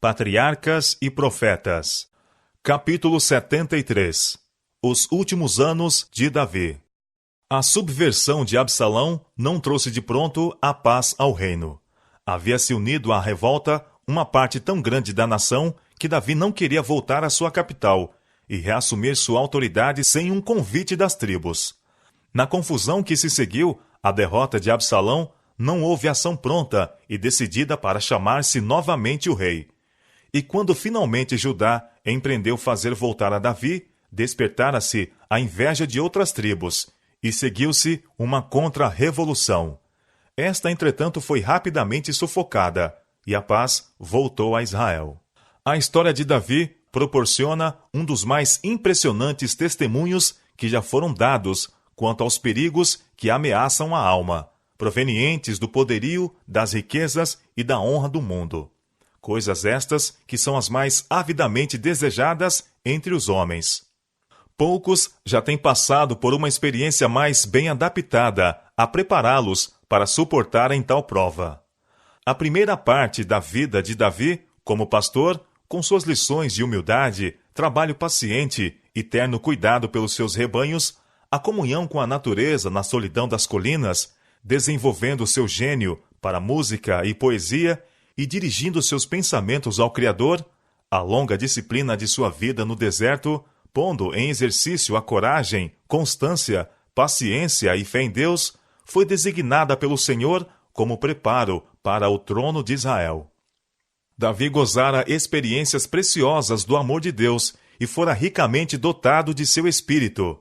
Patriarcas e Profetas. Capítulo 73. Os últimos anos de Davi. A subversão de Absalão não trouxe de pronto a paz ao reino. Havia se unido à revolta uma parte tão grande da nação que Davi não queria voltar à sua capital e reassumir sua autoridade sem um convite das tribos. Na confusão que se seguiu à derrota de Absalão, não houve ação pronta e decidida para chamar-se novamente o rei. E quando finalmente Judá empreendeu fazer voltar a Davi, despertara-se a inveja de outras tribos, e seguiu-se uma contra-revolução. Esta, entretanto, foi rapidamente sufocada, e a paz voltou a Israel. A história de Davi proporciona um dos mais impressionantes testemunhos que já foram dados quanto aos perigos que ameaçam a alma, provenientes do poderio, das riquezas e da honra do mundo. Coisas estas que são as mais avidamente desejadas entre os homens. Poucos já têm passado por uma experiência mais bem adaptada a prepará-los para suportarem tal prova. A primeira parte da vida de Davi, como pastor, com suas lições de humildade, trabalho paciente e terno cuidado pelos seus rebanhos, a comunhão com a natureza na solidão das colinas, desenvolvendo seu gênio para música e poesia e dirigindo seus pensamentos ao Criador, a longa disciplina de sua vida no deserto, pondo em exercício a coragem, constância, paciência e fé em Deus, foi designada pelo Senhor como preparo para o trono de Israel. Davi gozara experiências preciosas do amor de Deus e fora ricamente dotado de seu espírito.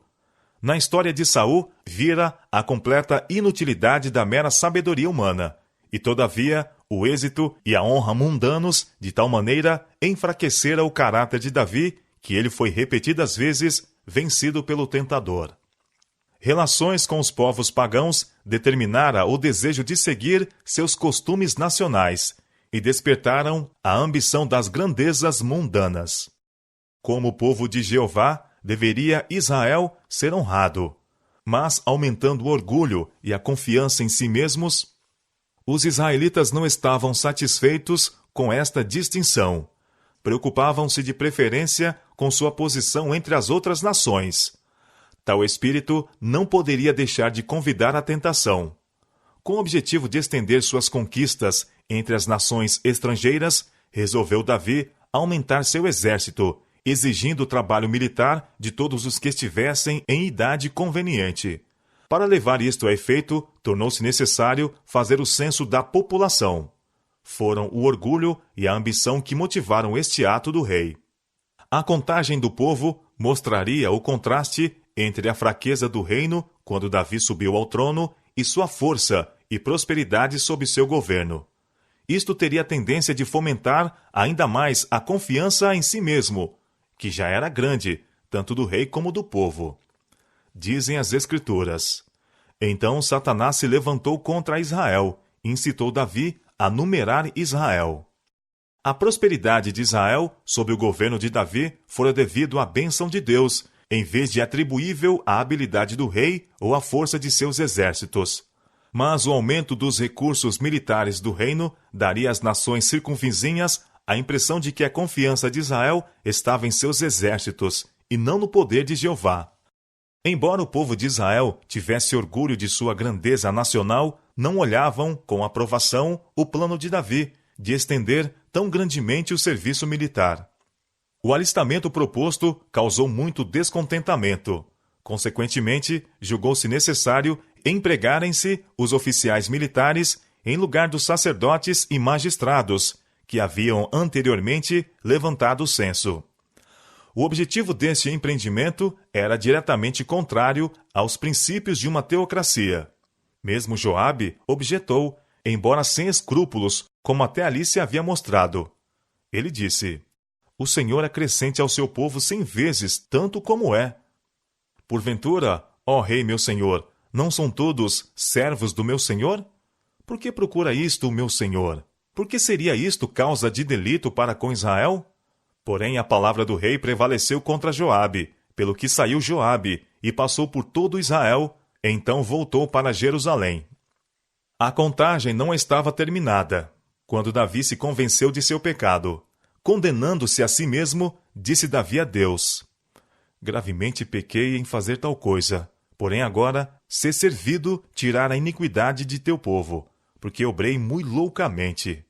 Na história de Saul, vira a completa inutilidade da mera sabedoria humana, e todavia o êxito e a honra mundanos de tal maneira enfraquecera o caráter de Davi que ele foi repetidas vezes vencido pelo tentador. Relações com os povos pagãos determinara o desejo de seguir seus costumes nacionais e despertaram a ambição das grandezas mundanas. Como povo de Jeová, deveria Israel ser honrado, mas aumentando o orgulho e a confiança em si mesmos, os israelitas não estavam satisfeitos com esta distinção. Preocupavam-se de preferência com sua posição entre as outras nações. Tal espírito não poderia deixar de convidar à tentação. Com o objetivo de estender suas conquistas entre as nações estrangeiras, resolveu Davi aumentar seu exército, exigindo o trabalho militar de todos os que estivessem em idade conveniente. Para levar isto a efeito, tornou-se necessário fazer o censo da população. Foram o orgulho e a ambição que motivaram este ato do rei. A contagem do povo mostraria o contraste entre a fraqueza do reino, quando Davi subiu ao trono, e sua força e prosperidade sob seu governo. Isto teria a tendência de fomentar ainda mais a confiança em si mesmo, que já era grande, tanto do rei como do povo. Dizem as Escrituras: Então Satanás se levantou contra Israel, e incitou Davi a numerar Israel. A prosperidade de Israel, sob o governo de Davi, fora devido à bênção de Deus, em vez de atribuível à habilidade do rei ou à força de seus exércitos. Mas o aumento dos recursos militares do reino daria às nações circunvizinhas a impressão de que a confiança de Israel estava em seus exércitos, e não no poder de Jeová. Embora o povo de Israel tivesse orgulho de sua grandeza nacional, não olhavam com aprovação o plano de Davi de estender tão grandemente o serviço militar. O alistamento proposto causou muito descontentamento. Consequentemente, julgou-se necessário empregarem-se os oficiais militares em lugar dos sacerdotes e magistrados, que haviam anteriormente levantado o censo. O objetivo deste empreendimento era diretamente contrário aos princípios de uma teocracia. Mesmo Joabe objetou, embora sem escrúpulos, como até ali se havia mostrado. Ele disse: O Senhor acrescente ao seu povo 100 vezes tanto como é. Porventura, ó rei meu senhor, não são todos servos do meu senhor? Por que procura isto o meu senhor? Por que seria isto causa de delito para com Israel? Porém, a palavra do rei prevaleceu contra Joabe, pelo que saiu Joabe e passou por todo Israel, então voltou para Jerusalém. A contagem não estava terminada, quando Davi se convenceu de seu pecado. condenando-se a si mesmo, disse Davi a Deus: gravemente pequei em fazer tal coisa, porém agora, ser servido tirar a iniquidade de teu povo, porque obrei muito loucamente.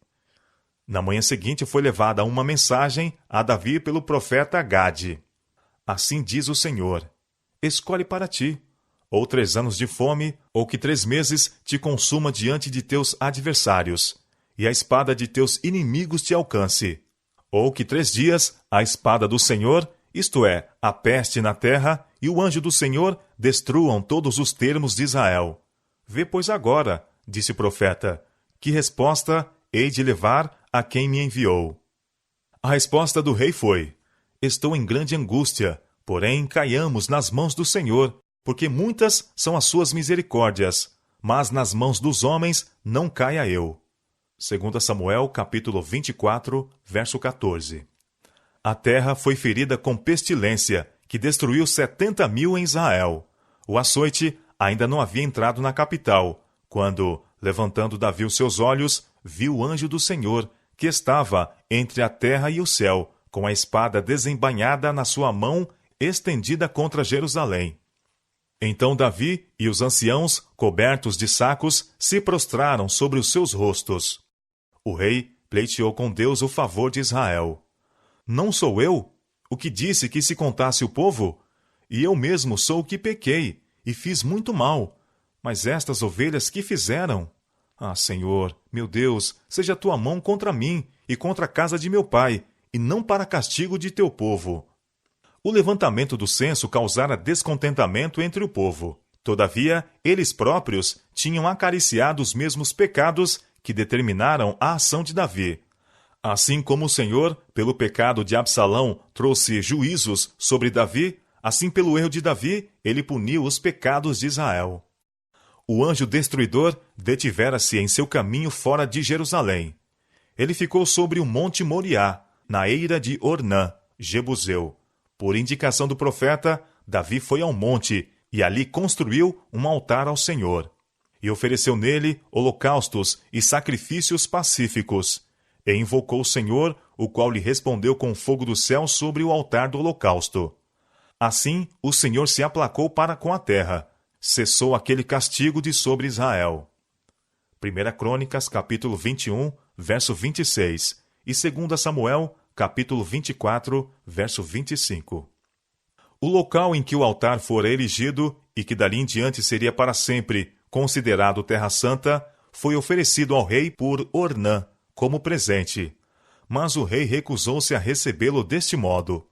Na manhã seguinte foi levada uma mensagem a Davi pelo profeta Gade. Assim diz o Senhor: escolhe para ti, ou 3 anos de fome, ou que 3 meses te consuma diante de teus adversários, e a espada de teus inimigos te alcance, ou que 3 dias a espada do Senhor, isto é, a peste na terra, e o anjo do Senhor destruam todos os termos de Israel. Vê, pois, agora, disse o profeta, que resposta hei de levar a quem me enviou. A resposta do rei foi: estou em grande angústia, porém caiamos nas mãos do Senhor, porque muitas são as suas misericórdias, mas nas mãos dos homens não caia eu. 2 Samuel, capítulo 24, verso 14. A terra foi ferida com pestilência, que destruiu 70.000 em Israel. O açoite ainda não havia entrado na capital, quando, levantando Davi os seus olhos, viu o anjo do Senhor, que estava entre a terra e o céu, com a espada desembainhada na sua mão, estendida contra Jerusalém. Então Davi e os anciãos, cobertos de sacos, se prostraram sobre os seus rostos. O rei pleiteou com Deus o favor de Israel. Não sou eu o que disse que se contasse o povo? E eu mesmo sou o que pequei, e fiz muito mal. Mas estas ovelhas que fizeram? Ah, Senhor, meu Deus, seja a tua mão contra mim e contra a casa de meu pai, e não para castigo de teu povo. O levantamento do censo causara descontentamento entre o povo. Todavia, eles próprios tinham acariciado os mesmos pecados que determinaram a ação de Davi. Assim como o Senhor, pelo pecado de Absalão, trouxe juízos sobre Davi, assim pelo erro de Davi, ele puniu os pecados de Israel. O anjo destruidor detivera-se em seu caminho fora de Jerusalém. Ele ficou sobre o monte Moriá, na eira de Ornã, Jebuseu. Por indicação do profeta, Davi foi ao monte e ali construiu um altar ao Senhor. E ofereceu nele holocaustos e sacrifícios pacíficos. E invocou o Senhor, o qual lhe respondeu com fogo do céu sobre o altar do holocausto. Assim, o Senhor se aplacou para com a terra. Cessou aquele castigo de sobre Israel. 1 Crônicas, capítulo 21, verso 26, e 2 Samuel, capítulo 24, verso 25. O local em que o altar fora erigido, e que dali em diante seria para sempre considerado Terra Santa, foi oferecido ao rei por Ornã, como presente. Mas o rei recusou-se a recebê-lo deste modo.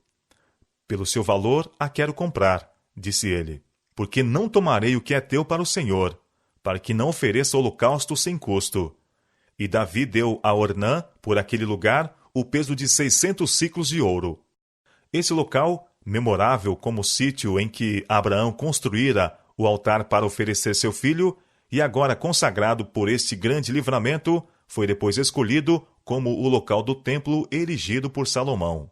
Pelo seu valor a quero comprar, disse ele, porque não tomarei o que é teu para o Senhor, para que não ofereça holocausto sem custo. E Davi deu a Ornã, por aquele lugar, o peso de 600 siclos de ouro. Esse local, memorável como o sítio em que Abraão construíra o altar para oferecer seu filho, e agora consagrado por este grande livramento, foi depois escolhido como o local do templo erigido por Salomão.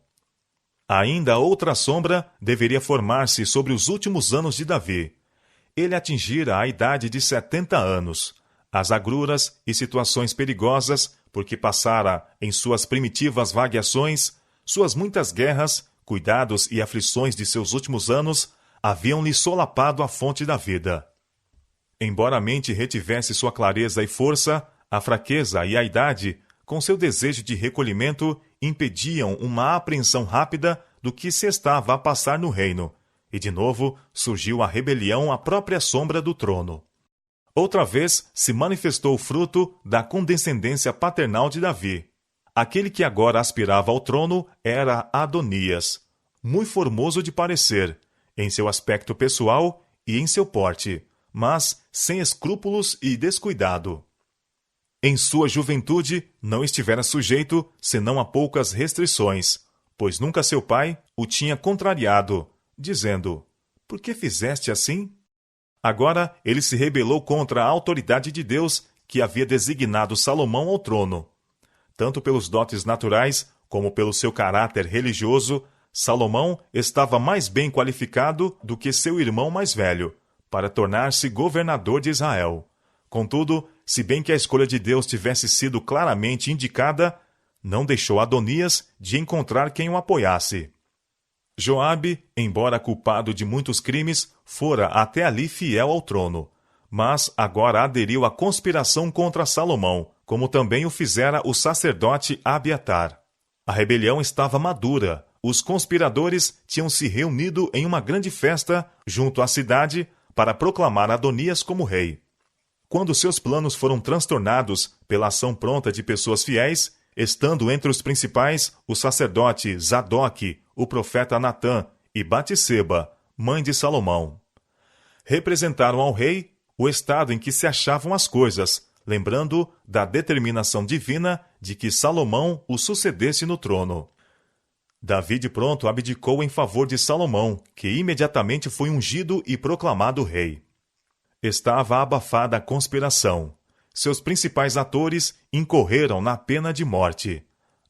Ainda outra sombra deveria formar-se sobre os últimos anos de Davi. Ele atingira a idade de 70 anos. As agruras e situações perigosas, porque passara em suas primitivas vagueações, suas muitas guerras, cuidados e aflições de seus últimos anos, haviam-lhe solapado a fonte da vida. Embora a mente retivesse sua clareza e força, a fraqueza e a idade, com seu desejo de recolhimento, impediam uma apreensão rápida do que se estava a passar no reino, e de novo surgiu a rebelião à própria sombra do trono. Outra vez se manifestou o fruto da condescendência paternal de Davi. Aquele que agora aspirava ao trono era Adonias, muito formoso de parecer, em seu aspecto pessoal e em seu porte, mas sem escrúpulos e descuidado. Em sua juventude não estivera sujeito senão a poucas restrições, pois nunca seu pai o tinha contrariado, dizendo: por que fizeste assim? Agora ele se rebelou contra a autoridade de Deus que havia designado Salomão ao trono. Tanto pelos dotes naturais como pelo seu caráter religioso, Salomão estava mais bem qualificado do que seu irmão mais velho para tornar-se governador de Israel. Contudo, se bem que a escolha de Deus tivesse sido claramente indicada, não deixou Adonias de encontrar quem o apoiasse. Joabe, embora culpado de muitos crimes, fora até ali fiel ao trono, mas agora aderiu à conspiração contra Salomão, como também o fizera o sacerdote Abiatar. A rebelião estava madura. Os conspiradores tinham se reunido em uma grande festa junto à cidade para proclamar Adonias como rei. Quando seus planos foram transtornados pela ação pronta de pessoas fiéis, estando entre os principais o sacerdote Zadoque, o profeta Natã e Batseba, mãe de Salomão. Representaram ao rei o estado em que se achavam as coisas, lembrando da determinação divina de que Salomão o sucedesse no trono. Davi de pronto abdicou em favor de Salomão, que imediatamente foi ungido e proclamado rei. Estava abafada a conspiração. Seus principais atores incorreram na pena de morte.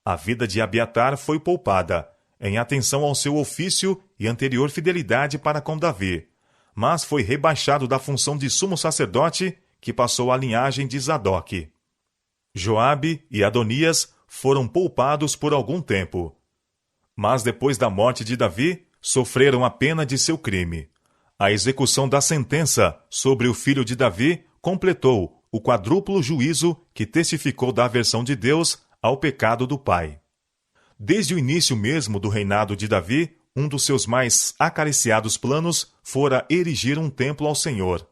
A vida de Abiatar foi poupada, em atenção ao seu ofício e anterior fidelidade para com Davi, mas foi rebaixado da função de sumo sacerdote, que passou à linhagem de Zadoque. Joabe e Adonias foram poupados por algum tempo. Mas depois da morte de Davi, sofreram a pena de seu crime. A execução da sentença sobre o filho de Davi completou o quadruplo juízo que testificou da aversão de Deus ao pecado do pai. Desde o início mesmo do reinado de Davi, um dos seus mais acariciados planos fora erigir um templo ao Senhor.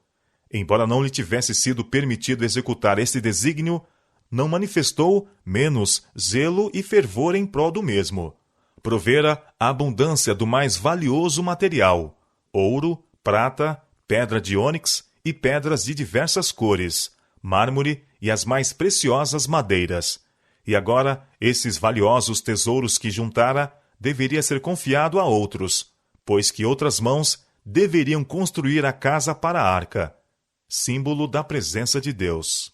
Embora não lhe tivesse sido permitido executar este desígnio, não manifestou menos zelo e fervor em prol do mesmo. Provera a abundância do mais valioso material: ouro, prata, pedra de ônix e pedras de diversas cores, mármore e as mais preciosas madeiras. E agora, esses valiosos tesouros que juntara deveria ser confiado a outros, pois que outras mãos deveriam construir a casa para a arca, símbolo da presença de Deus.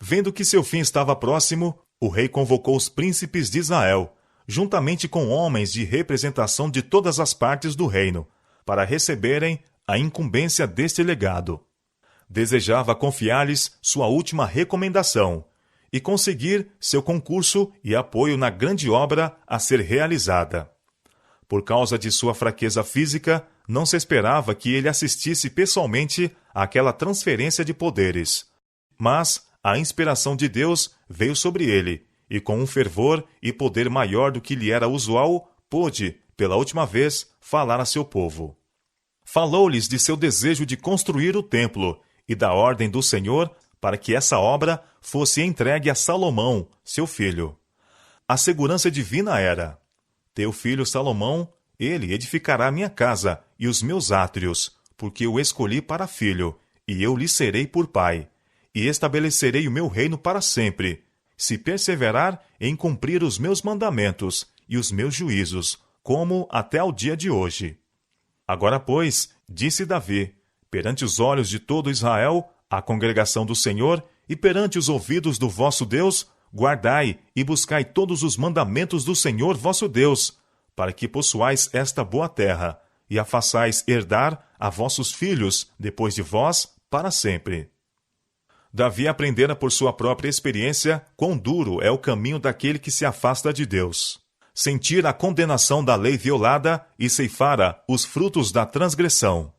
Vendo que seu fim estava próximo, o rei convocou os príncipes de Israel, juntamente com homens de representação de todas as partes do reino, para receberem a incumbência deste legado. Desejava confiar-lhes sua última recomendação e conseguir seu concurso e apoio na grande obra a ser realizada. Por causa de sua fraqueza física, não se esperava que ele assistisse pessoalmente àquela transferência de poderes. Mas a inspiração de Deus veio sobre ele, e com um fervor e poder maior do que lhe era usual, pôde, pela última vez, falar a seu povo. Falou-lhes de seu desejo de construir o templo e da ordem do Senhor para que essa obra fosse entregue a Salomão, seu filho. A segurança divina era: teu filho Salomão, ele edificará minha casa e os meus átrios, porque eu escolhi para filho, e eu lhe serei por pai, e estabelecerei o meu reino para sempre, se perseverar em cumprir os meus mandamentos e os meus juízos, como até ao dia de hoje. Agora, pois, disse Davi, perante os olhos de todo Israel, a congregação do Senhor, e perante os ouvidos do vosso Deus, guardai e buscai todos os mandamentos do Senhor vosso Deus, para que possuais esta boa terra, e a façais herdar a vossos filhos, depois de vós, para sempre. Davi aprendera por sua própria experiência quão duro é o caminho daquele que se afasta de Deus. Sentira a condenação da lei violada e ceifara os frutos da transgressão.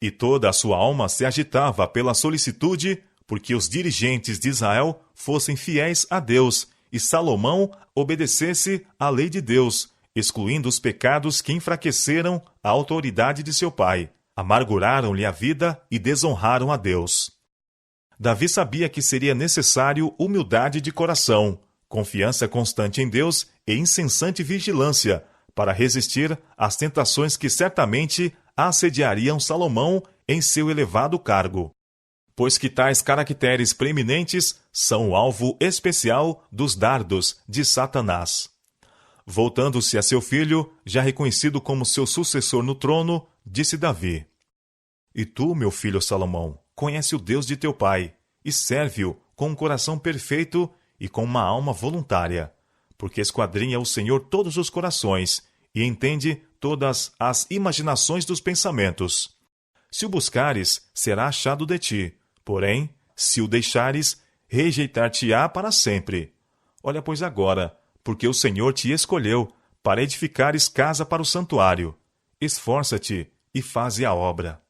E toda a sua alma se agitava pela solicitude, porque os dirigentes de Israel fossem fiéis a Deus, e Salomão obedecesse à lei de Deus, excluindo os pecados que enfraqueceram a autoridade de seu pai, amarguraram-lhe a vida e desonraram a Deus. Davi sabia que seria necessário humildade de coração, confiança constante em Deus e incessante vigilância para resistir às tentações que certamente assediariam Salomão em seu elevado cargo, pois que tais caracteres preeminentes são o alvo especial dos dardos de Satanás. Voltando-se a seu filho, já reconhecido como seu sucessor no trono, disse Davi: E tu, meu filho Salomão, conhece o Deus de teu pai, e serve-o com um coração perfeito e com uma alma voluntária, porque esquadrinha o Senhor todos os corações, e entende todas as imaginações dos pensamentos. Se o buscares, será achado de ti, porém, se o deixares, rejeitar-te-á para sempre. Olha, pois agora, porque o Senhor te escolheu para edificares casa para o santuário. Esforça-te e faze a obra.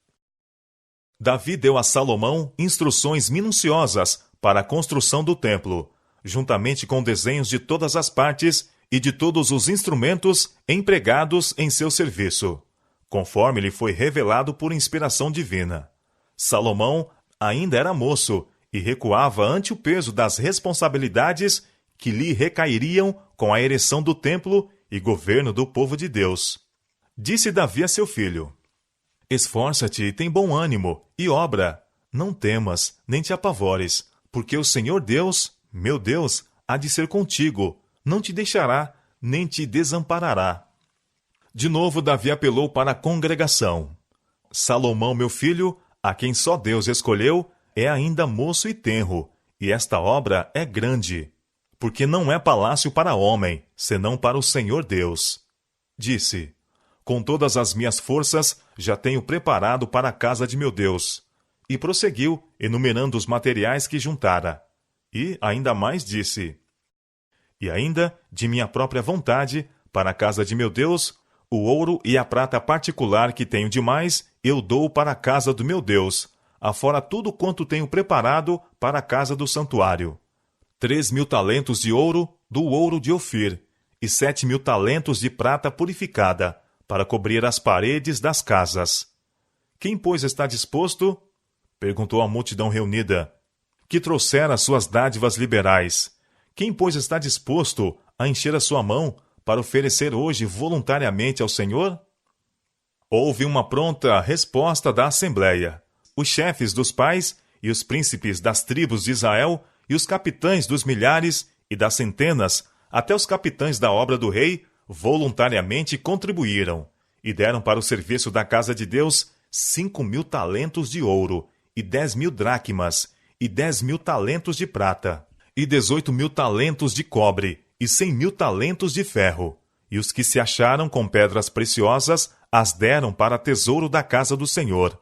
Davi deu a Salomão instruções minuciosas para a construção do templo, juntamente com desenhos de todas as partes e de todos os instrumentos empregados em seu serviço, conforme lhe foi revelado por inspiração divina. Salomão ainda era moço e recuava ante o peso das responsabilidades que lhe recairiam com a ereção do templo e governo do povo de Deus. Disse Davi a seu filho: Esforça-te e tem bom ânimo, e obra. Não temas, nem te apavores, porque o Senhor Deus, meu Deus, há de ser contigo, não te deixará, nem te desamparará. De novo Davi apelou para a congregação. Salomão, meu filho, a quem só Deus escolheu, é ainda moço e tenro, e esta obra é grande, porque não é palácio para homem, senão para o Senhor Deus. Disse: Com todas as minhas forças já tenho preparado para a casa de meu Deus. E prosseguiu, enumerando os materiais que juntara. E ainda mais disse: E ainda, de minha própria vontade, para a casa de meu Deus, o ouro e a prata particular que tenho demais, eu dou para a casa do meu Deus, afora tudo quanto tenho preparado para a casa do santuário. 3.000 talentos de ouro, do ouro de Ofir, e 7.000 talentos de prata purificada, para cobrir as paredes das casas. Quem, pois, está disposto? Perguntou a multidão reunida, que trouxera suas dádivas liberais. Quem, pois, está disposto a encher a sua mão para oferecer hoje voluntariamente ao Senhor? Houve uma pronta resposta da Assembleia. Os chefes dos pais e os príncipes das tribos de Israel e os capitães dos milhares e das centenas, até os capitães da obra do rei, voluntariamente contribuíram e deram para o serviço da casa de Deus 5.000 talentos de ouro e 10.000 dracmas e 10.000 talentos de prata e 18.000 talentos de cobre e 100.000 talentos de ferro. E os que se acharam com pedras preciosas as deram para tesouro da casa do Senhor.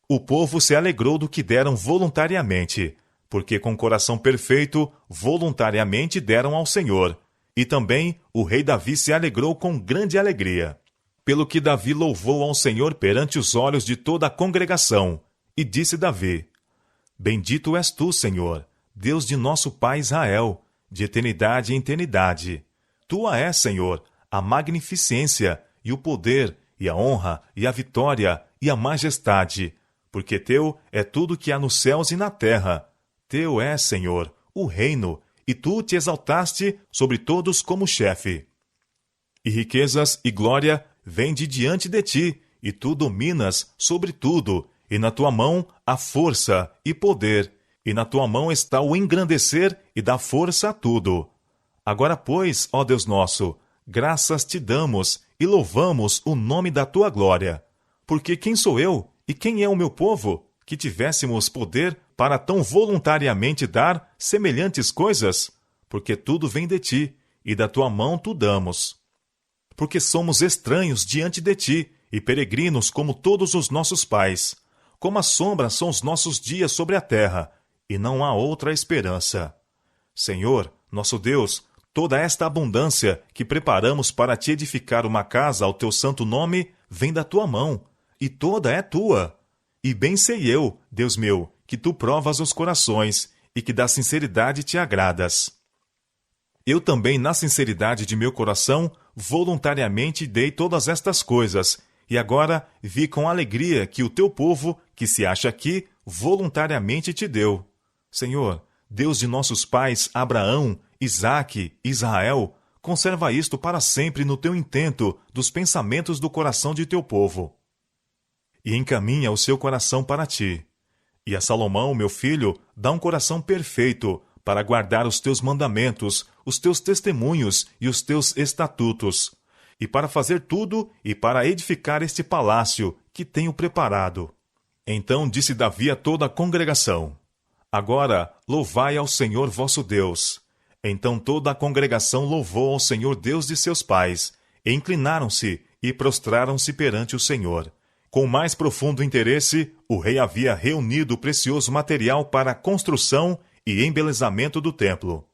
O povo se alegrou do que deram voluntariamente, porque com coração perfeito voluntariamente deram ao Senhor. E também o rei Davi se alegrou com grande alegria. Pelo que Davi louvou ao Senhor perante os olhos de toda a congregação. E disse Davi: Bendito és tu, Senhor, Deus de nosso pai Israel, de eternidade em eternidade. Tua é, Senhor, a magnificência, e o poder, e a honra, e a vitória, e a majestade, porque teu é tudo que há nos céus e na terra. Teu é, Senhor, o reino, e tu te exaltaste sobre todos como chefe. E riquezas e glória vêm de diante de ti, e tu dominas sobre tudo, e na tua mão há força e poder, e na tua mão está o engrandecer e dar força a tudo. Agora, pois, ó Deus nosso, graças te damos e louvamos o nome da tua glória. Porque quem sou eu e quem é o meu povo, que tivéssemos poder para tão voluntariamente dar semelhantes coisas? Porque tudo vem de ti, e da tua mão tu damos. Porque somos estranhos diante de ti, e peregrinos como todos os nossos pais. Como a sombra são os nossos dias sobre a terra, e não há outra esperança. Senhor, nosso Deus, toda esta abundância que preparamos para te edificar uma casa ao teu santo nome vem da tua mão, e toda é tua. E bem sei eu, Deus meu, que tu provas os corações, e que da sinceridade te agradas. Eu também, na sinceridade de meu coração, voluntariamente dei todas estas coisas, e agora vi com alegria que o teu povo, que se acha aqui, voluntariamente te deu. Senhor, Deus de nossos pais Abraão, Isaque, Israel, conserva isto para sempre no teu intento dos pensamentos do coração de teu povo. E encaminha o seu coração para ti. E a Salomão, meu filho, dá um coração perfeito para guardar os teus mandamentos, os teus testemunhos e os teus estatutos, e para fazer tudo e para edificar este palácio que tenho preparado. Então disse Davi a toda a congregação: Agora louvai ao Senhor vosso Deus. Então toda a congregação louvou ao Senhor Deus de seus pais, e inclinaram-se e prostraram-se perante o Senhor. Com mais profundo interesse, o rei havia reunido o precioso material para a construção e embelezamento do templo.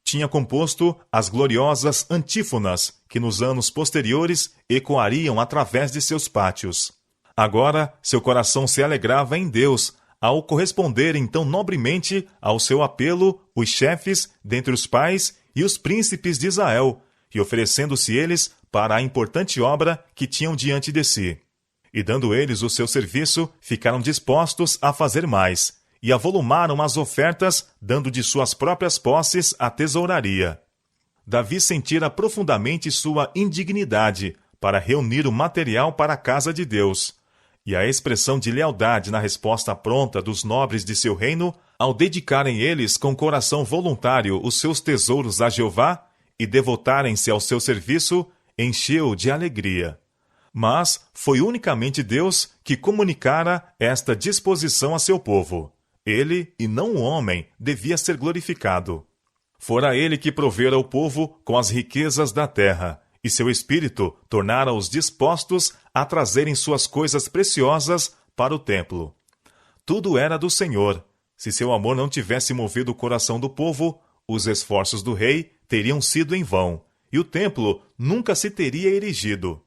tinha composto as gloriosas antífonas que nos anos posteriores ecoariam através de seus pátios. Agora, seu coração se alegrava em Deus ao corresponderem tão nobremente ao seu apelo os chefes dentre os pais e os príncipes de Israel, e oferecendo-se eles para a importante obra que tinham diante de si. E dando eles o seu serviço, ficaram dispostos a fazer mais, e avolumaram as ofertas, dando de suas próprias posses a tesouraria. Davi sentira profundamente sua indignidade para reunir o material para a casa de Deus, e a expressão de lealdade na resposta pronta dos nobres de seu reino, ao dedicarem eles com coração voluntário os seus tesouros a Jeová e devotarem-se ao seu serviço, encheu-o de alegria. Mas foi unicamente Deus que comunicara esta disposição a seu povo. Ele, e não o homem, devia ser glorificado. Fora ele que provera o povo com as riquezas da terra, e seu espírito tornara-os dispostos a trazerem suas coisas preciosas para o templo. Tudo era do Senhor. Se seu amor não tivesse movido o coração do povo, os esforços do rei teriam sido em vão, e o templo nunca se teria erigido.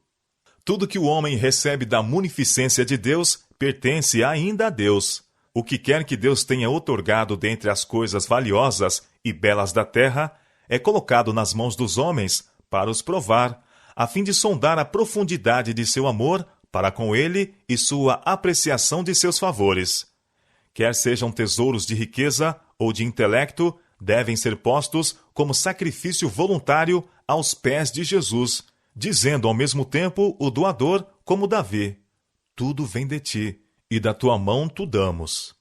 Tudo que o homem recebe da munificência de Deus pertence ainda a Deus. O que quer que Deus tenha outorgado dentre as coisas valiosas e belas da terra é colocado nas mãos dos homens para os provar, a fim de sondar a profundidade de seu amor para com ele e sua apreciação de seus favores. Quer sejam tesouros de riqueza ou de intelecto, devem ser postos como sacrifício voluntário aos pés de Jesus, dizendo ao mesmo tempo o doador como Davi: tudo vem de ti, e da tua mão tu damos.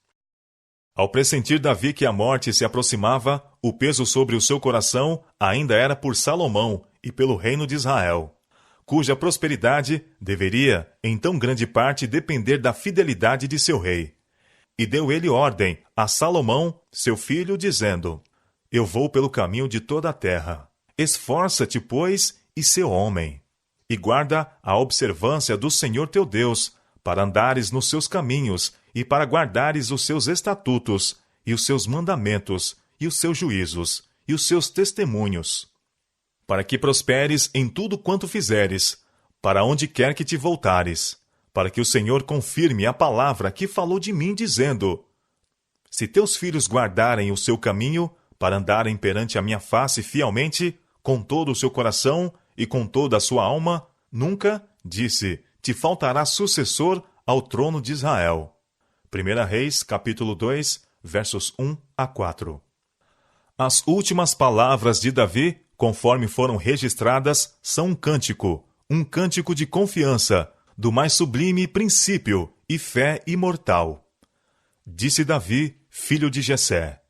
Ao pressentir Davi que a morte se aproximava, o peso sobre o seu coração ainda era por Salomão e pelo reino de Israel, cuja prosperidade deveria, em tão grande parte, depender da fidelidade de seu rei. E deu ele ordem a Salomão, seu filho, dizendo: eu vou pelo caminho de toda a terra. Esforça-te, pois, e sê homem, e guarda a observância do Senhor teu Deus, para andares nos seus caminhos, e para guardares os seus estatutos, e os seus mandamentos, e os seus juízos, e os seus testemunhos, para que prosperes em tudo quanto fizeres, para onde quer que te voltares, para que o Senhor confirme a palavra que falou de mim, dizendo: se teus filhos guardarem o seu caminho, para andarem perante a minha face fielmente, com todo o seu coração e com toda a sua alma, nunca, disse, te faltará sucessor ao trono de Israel. 1 Reis, capítulo 2, versos 1 a 4. As últimas palavras de Davi, conforme foram registradas, são um cântico de confiança, do mais sublime princípio e fé imortal. Disse Davi, filho de Jessé: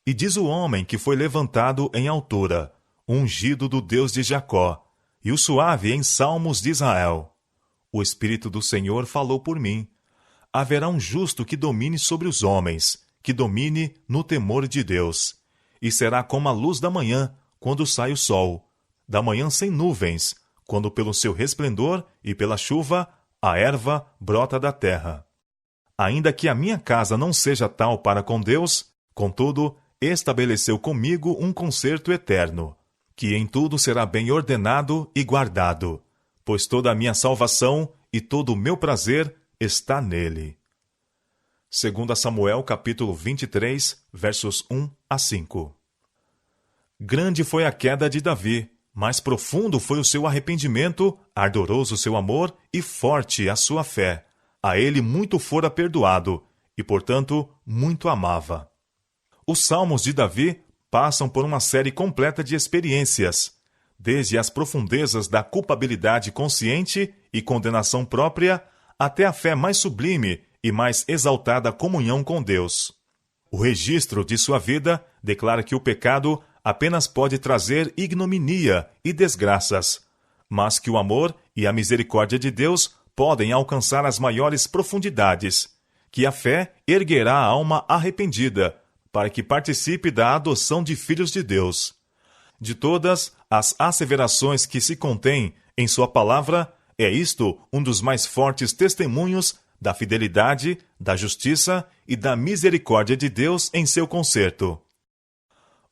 e diz o homem que foi levantado em altura, ungido do Deus de Jacó, e o suave em salmos de Israel: o Espírito do Senhor falou por mim. Haverá um justo que domine sobre os homens, que domine no temor de Deus. E será como a luz da manhã, quando sai o sol, da manhã sem nuvens, quando pelo seu resplendor e pela chuva a erva brota da terra. Ainda que a minha casa não seja tal para com Deus, contudo, estabeleceu comigo um concerto eterno, que em tudo será bem ordenado e guardado, pois toda a minha salvação e todo o meu prazer está nele. 2 Samuel, capítulo 23, versos 1 a 5. Grande foi a queda de Davi, mais profundo foi o seu arrependimento, ardoroso o seu amor e forte a sua fé. A ele muito fora perdoado, e, portanto, muito amava. Os salmos de Davi passam por uma série completa de experiências, desde as profundezas da culpabilidade consciente e condenação própria, até a fé mais sublime e mais exaltada comunhão com Deus. O registro de sua vida declara que o pecado apenas pode trazer ignominia e desgraças, mas que o amor e a misericórdia de Deus podem alcançar as maiores profundidades, que a fé erguerá a alma arrependida, para que participe da adoção de filhos de Deus. De todas as asseverações que se contém em sua palavra, é isto um dos mais fortes testemunhos da fidelidade, da justiça e da misericórdia de Deus em seu concerto.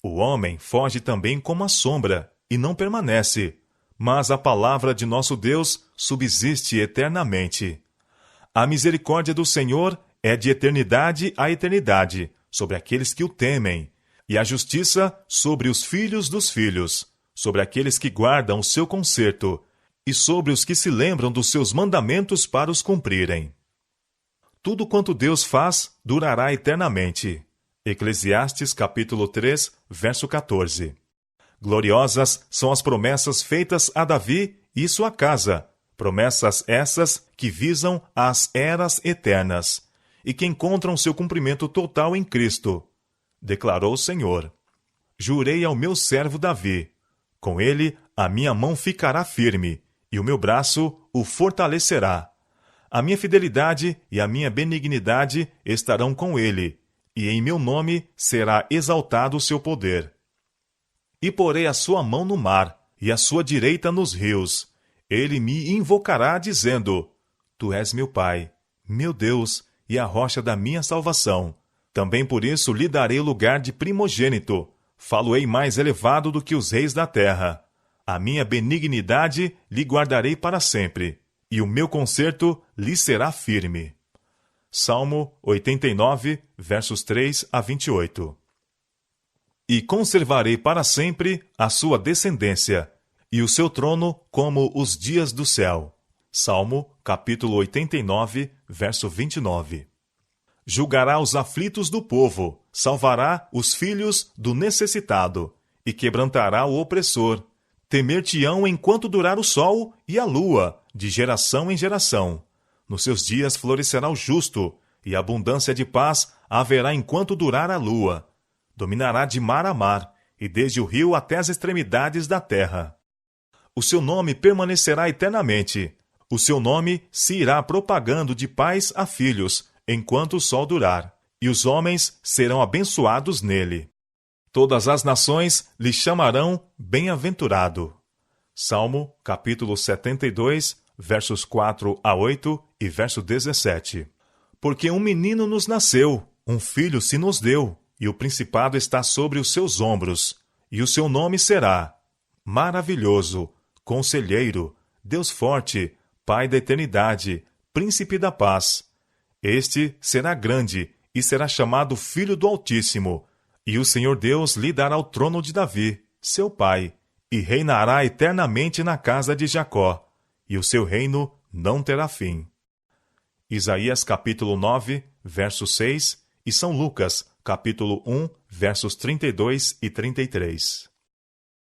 O homem foge também como a sombra, e não permanece, mas a palavra de nosso Deus subsiste eternamente. A misericórdia do Senhor é de eternidade a eternidade, sobre aqueles que o temem, e a justiça sobre os filhos dos filhos, sobre aqueles que guardam o seu conserto, e sobre os que se lembram dos seus mandamentos para os cumprirem. Tudo quanto Deus faz durará eternamente. Eclesiastes capítulo 3, verso 14. Gloriosas são as promessas feitas a Davi e sua casa, promessas essas que visam as eras eternas, e que encontram seu cumprimento total em Cristo. Declarou o Senhor: Jurei ao meu servo Davi, com ele a minha mão ficará firme, e o meu braço o fortalecerá. A minha fidelidade e a minha benignidade estarão com ele, e em meu nome será exaltado o seu poder. E porei a sua mão no mar, e a sua direita nos rios. Ele me invocará, dizendo: Tu és meu Pai, meu Deus, e a rocha da minha salvação. Também por isso lhe darei o lugar de primogênito. Falo-ei mais elevado do que os reis da terra. A minha benignidade lhe guardarei para sempre, e o meu conserto lhe será firme. Salmo 89, versos 3 a 28. E conservarei para sempre a sua descendência, e o seu trono como os dias do céu. Salmo, capítulo 89, verso 29. Julgará os aflitos do povo, salvará os filhos do necessitado, e quebrantará o opressor. Temer-te-ão enquanto durar o sol e a lua, de geração em geração. Nos seus dias florescerá o justo, e abundância de paz haverá enquanto durar a lua. Dominará de mar a mar, e desde o rio até as extremidades da terra. O seu nome permanecerá eternamente. O seu nome se irá propagando de pais a filhos, enquanto o sol durar, e os homens serão abençoados nele. Todas as nações lhe chamarão bem-aventurado. Salmo, capítulo 72, versos 4 a 8 e verso 17. Porque um menino nos nasceu, um filho se nos deu, e o principado está sobre os seus ombros, e o seu nome será Maravilhoso, Conselheiro, Deus Forte, Pai da Eternidade, Príncipe da Paz. Este será grande e será chamado Filho do Altíssimo, e o Senhor Deus lhe dará o trono de Davi, seu pai, e reinará eternamente na casa de Jacó, e o seu reino não terá fim. Isaías capítulo 9, verso 6, e São Lucas capítulo 1, versos 32 e 33.